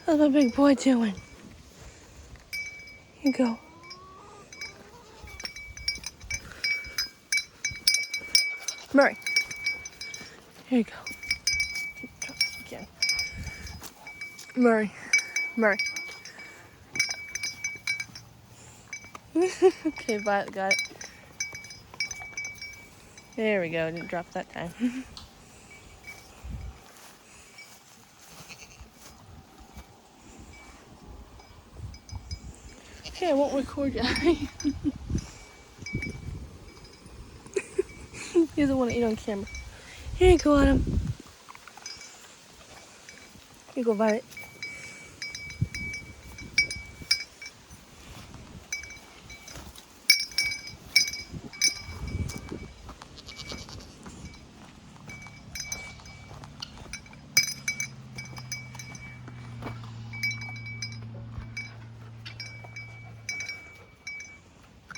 How's my big boy doing? Here you go. Murray. Here you go. Again. Murray. Murray. Okay, Violet got it. There we go. Didn't drop that time. Okay, I won't record you. He doesn't want to eat on camera. Here you go, Adam. Here you go, Violet.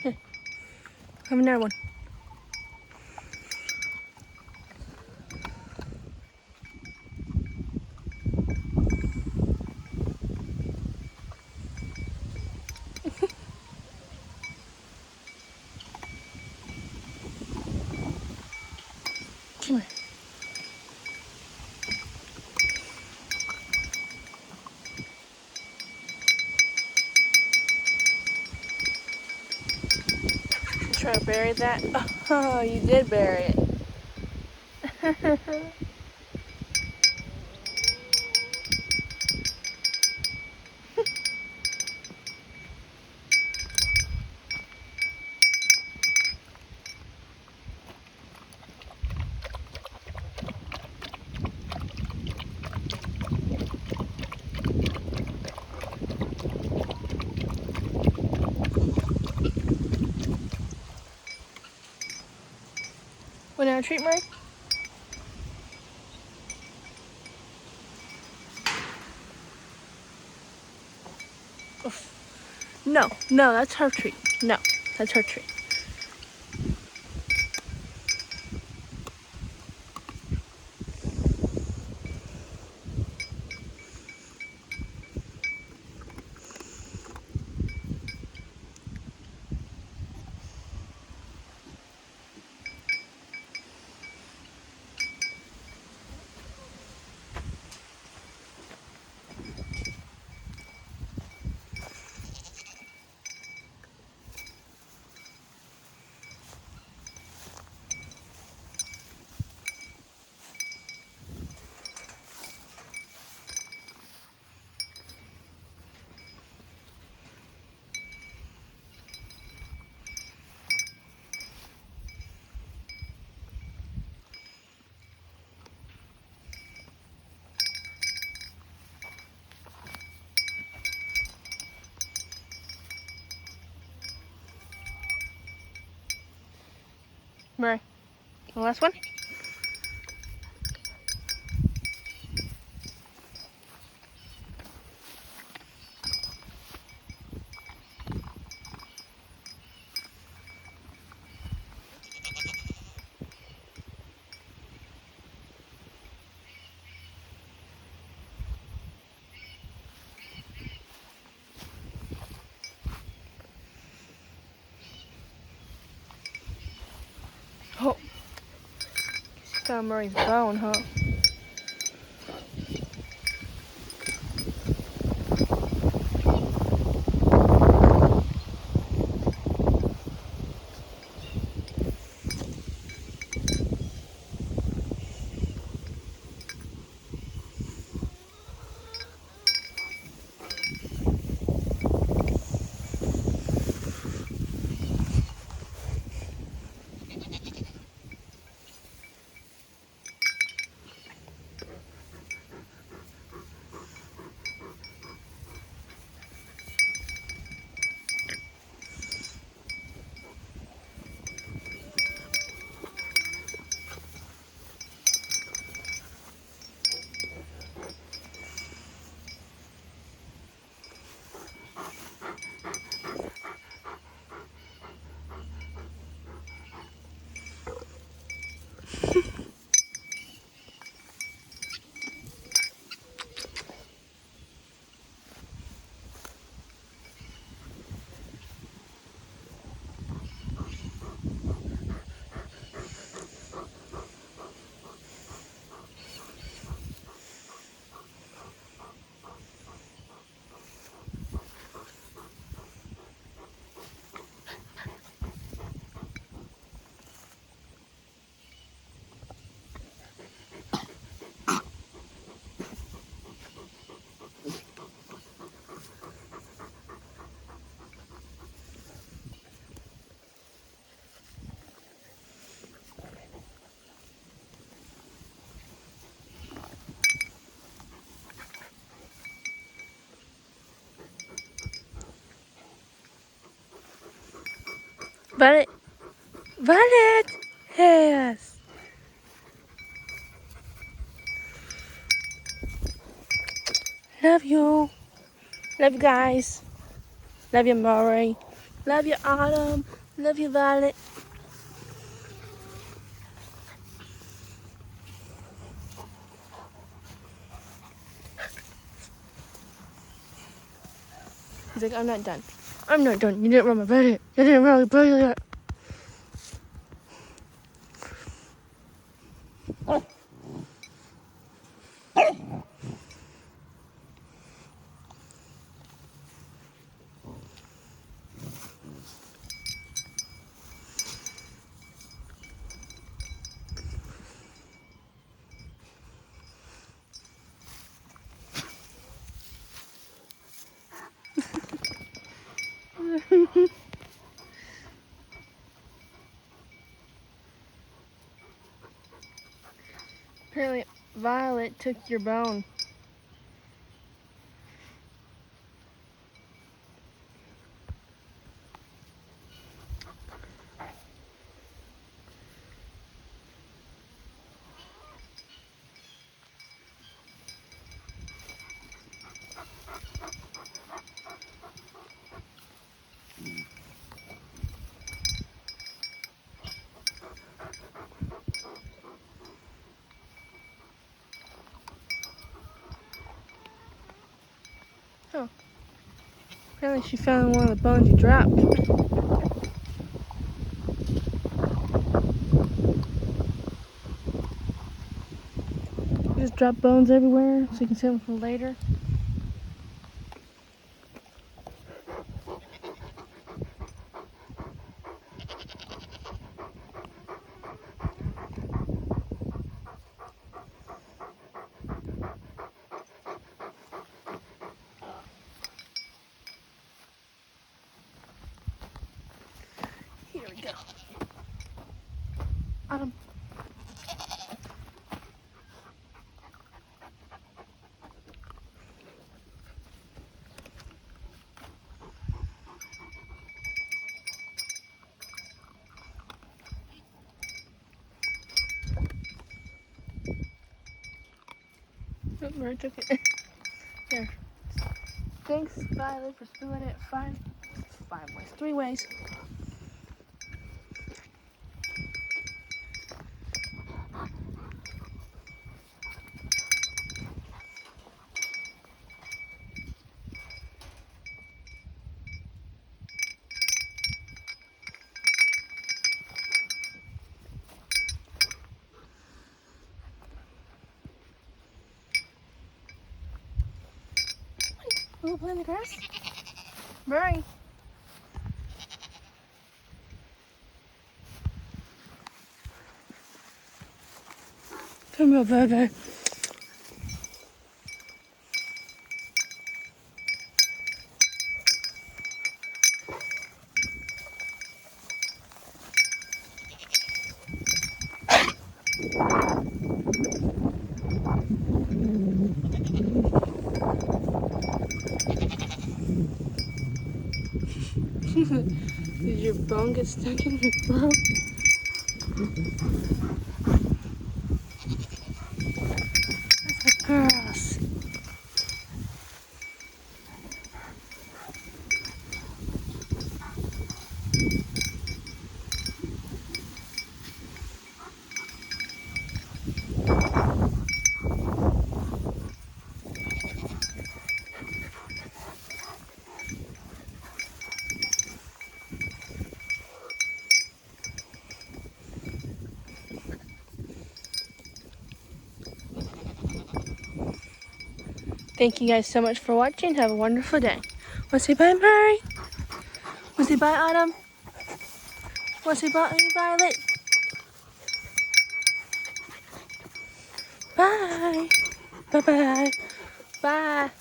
Here. Have another one. Come here. Try to bury that. Oh, you did bury it. Want another treat, Murray? No, no, that's her treat. No, that's her treat. Murray, the last one? Oh, got Murray's bone, huh? Violet. Violet. Yes. Love you. Love you guys. Love you, Murray. Love you, Autumn. Love you, Violet. He's like, I'm not done. I'm not done. You didn't run my bed. You didn't run my bed yet. Apparently, Violet took your bone. Oh. Apparently, she found one of the bones you dropped. You just drop bones everywhere so you can save them for later. Here we go. Autumn. Oh, Murray took it. There. Thanks, Violet, for spilling it five ways. 3 ways. Wanna play in the grass? Murray. Come here, baby. Did your bone get stuck in your throat? That's a gross. Thank you guys so much for watching. Have a wonderful day. Want to say bye, Murray? Want to say bye, Autumn? Want to say bye, Violet? Bye. Bye-bye. Bye.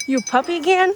You puppy again?